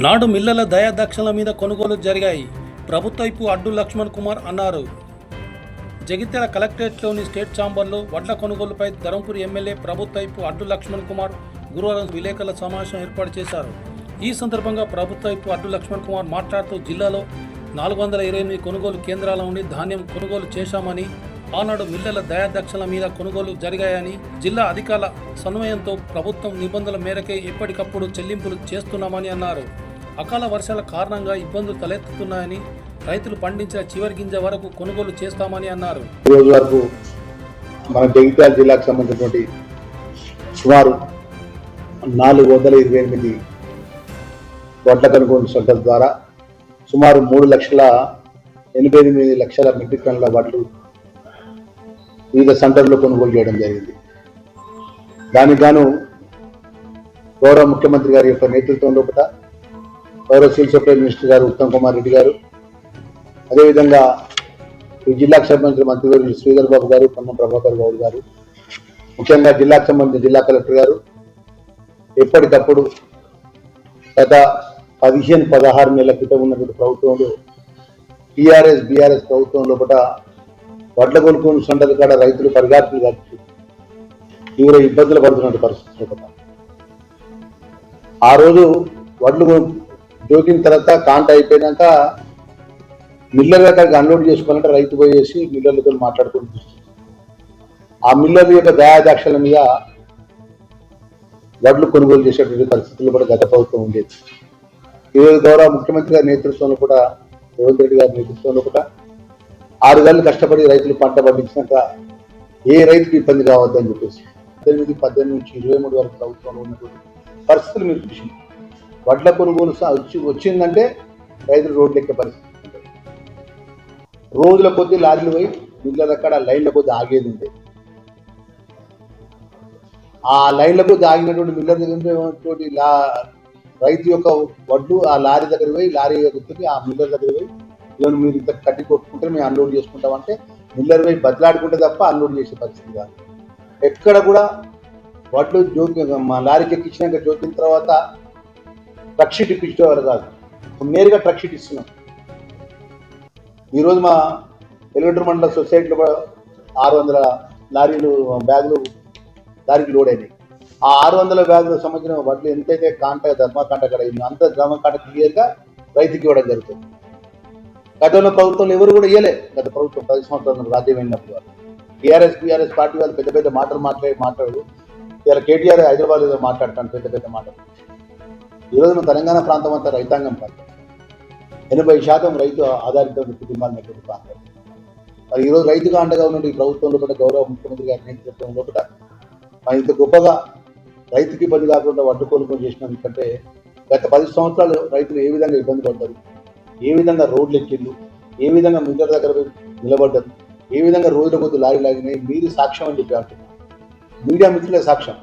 నాడు మిల్లల దయాదాక్షల మీద కొనుగోలు జరిగాయి. ప్రభుత్వైపు అడ్డు లక్ష్మణ్ కుమార్ అన్నారు. జగిత్యాల కలెక్టరేట్లోని స్టేట్ ఛాంబర్లో వడ్ల కొనుగోలుపై ధరంపూర్ ఎమ్మెల్యే ప్రభుత్వైపు అడ్డు లక్ష్మణ్ కుమార్ గురువారం విలేకరుల సమావేశం ఏర్పాటు చేశారు. ఈ సందర్భంగా ప్రభుత్వైపు అడ్డు లక్ష్మణ్ కుమార్ మాట్లాడుతూ జిల్లాలో 428 కొనుగోలు కేంద్రాల నుండి ధాన్యం కొనుగోలు చేశామని, ఆనాడు మిల్లల దయాదాక్షల మీద కొనుగోలు జరిగాయని, జిల్లా అధికారుల సమన్వయంతో ప్రభుత్వం నిబంధనల మేరకే ఎప్పటికప్పుడు చెల్లింపులు చేస్తున్నామని అన్నారు. అకాల వర్షాల కారణంగా ఇబ్బందులు తలెత్తుతున్నాయని, రైతులు పండించిన చివరి గింజ వరకు కొనుగోలు చేస్తామని అన్నారు. ఈరోజు వరకు మన జగిత్యాల జిల్లాకు సంబంధించినటువంటి సుమారు 428 వడ్ల కొనుగోలు సెంటర్ల ద్వారా సుమారు 3,88,00,000 మెట్రిక్ టన్నుల వడ్లు వివిధ సెంటర్లో కొనుగోలు చేయడం జరిగింది. దానికి గాను గౌరవ ముఖ్యమంత్రి గారి యొక్క నేతృత్వంలో కూడా గౌరవ సివిల్ సప్లై మినిస్టర్ గారు ఉత్తమ్ కుమార్ రెడ్డి గారు, అదేవిధంగా ఈ జిల్లాకు సంబంధించిన మంత్రివర్యులు శ్రీధర్ బాబు గారు, పొన్నం ప్రభాకర్ గౌడ్ గారు, ముఖ్యంగా జిల్లాకు సంబంధించిన జిల్లా కలెక్టర్ గారు ఎప్పటికప్పుడు గత 15-16 నెలల క్రితం ఉన్నటువంటి ప్రభుత్వంలో టీఆర్ఎస్ బీఆర్ఎస్ ప్రభుత్వంలో కూడా వడ్ల కొనుగోలు సెంటర్ల కాడ రైతులు పరిగాడులు కలిపి తీవ్ర ఇబ్బందులు పడుతున్న పరిస్థితులు కదా. ఆ రోజు వడ్లు జోకిన తర్వాత కాంట అయిపోయినాక మిల్లర్ దగ్గరికి అన్లోడ్ చేసుకోవాలంటే రైతు పోయేసి మిల్లర్లతో మాట్లాడుకుంటూ ఆ మిల్లర్ యొక్క దయాదాక్షల మీద వడ్లు కొనుగోలు చేసేటువంటి పరిస్థితులు కూడా గత ప్రభుత్వం ఉండేది. ఈరోజు గౌరవ ముఖ్యమంత్రి గారి నేతృత్వంలో కూడా, రేవంత్ రెడ్డి గారి నేతృత్వంలో కూడా 6 నెలలు కష్టపడి రైతులు పంట పండించినాక ఏ రైతుకి ఇబ్బంది కావద్దని చెప్పేసి 18 నుంచి 23 వరకు ప్రభుత్వంలో ఉన్నటువంటి పరిస్థితులు మీరు చూసింది. వడ్ల కొనుగోలు వచ్చిందంటే రైతులు రోడ్లు ఎక్కే పరిస్థితి. రోజుల కొద్దీ లారీలు పోయి మిల్లర్ అక్కడ లైన్ల కొద్ది ఆగేది ఉండే. ఆ లైన్ల కొద్ది ఆగినటువంటి మిల్లర్ దగ్గర రైతు యొక్క వడ్లు ఆ లారీ దగ్గర పోయి, లారీ దగ్గరికి ఆ మిల్లర్ దగ్గర పోయి, ఇవన్నీ మీరు ఇంత కట్టి కొట్టుకుంటే మేము అన్లోడ్ చేసుకుంటామంటే మిల్లర్ పోయి బదిలాడుకుంటే తప్ప అన్లోడ్ చేసే పరిస్థితి కాదు. ఎక్కడ కూడా వడ్లు మా లారీకి ఎక్కించినాక జోకిన తర్వాత ట్రక్ షీట్ ఇప్పించేవారు కాదు, నేరుగా ట్రక్ షీట్ ఇస్తున్నాం. ఈరోజు మా ఎలివేటర్ మండల సొసైటీలో 600 లారీలు బ్యాగులు లారీకి లోడ్ అయినాయి. ఆ 600 బ్యాగులకు సంబంధించిన వడ్లు ఎంతైతే ధర్మకాంట కడ అంత ధర్మకాంట క్లియర్గా రైతుకి ఇవ్వడం జరుగుతుంది. గతంలో ప్రభుత్వంలో ఎవరు కూడా ఇవ్వలే. గత ప్రభుత్వం 10 సంవత్సరాలు రాజ్యం వెళ్ళినప్పుడు వాళ్ళు టీఆర్ఎస్ బీఆర్ఎస్ పార్టీ వాళ్ళు పెద్ద పెద్ద మాటలు మాట్లాడు. ఇలా కేటీఆర్ హైదరాబాద్ ఏదో మాట్లాడతాను పెద్ద పెద్ద మాటలు. ఈరోజు మన తెలంగాణ ప్రాంతం అంతా రైతాంగం కాదు, 80% రైతు ఆధారిత కుటుంబాలు ప్రాంతం. మరి ఈరోజు రైతుగా అండగా ఉన్న ఈ ప్రభుత్వంలో కూడా గౌరవ ముఖ్యమంత్రి గారి నేతృత్వంలో కూడా ఇంత గొప్పగా రైతుకి ఇబ్బంది కాకుండా వడ్డు కొనుగోలు చేసినందుకంటే గత 10 సంవత్సరాలు రైతులు ఏ విధంగా ఇబ్బంది పడ్డారు, ఏ విధంగా రోడ్లు ఎక్కిళ్ళు, ఏ విధంగా మిల్లర్ దగ్గర నిలబడ్డారు, ఏ విధంగా రోజుల కొద్ది లారీ లాగినాయి, మీరు సాక్ష్యం అని చెప్పి అంటున్నారు. మీడియా మిత్రులే సాక్ష్యం.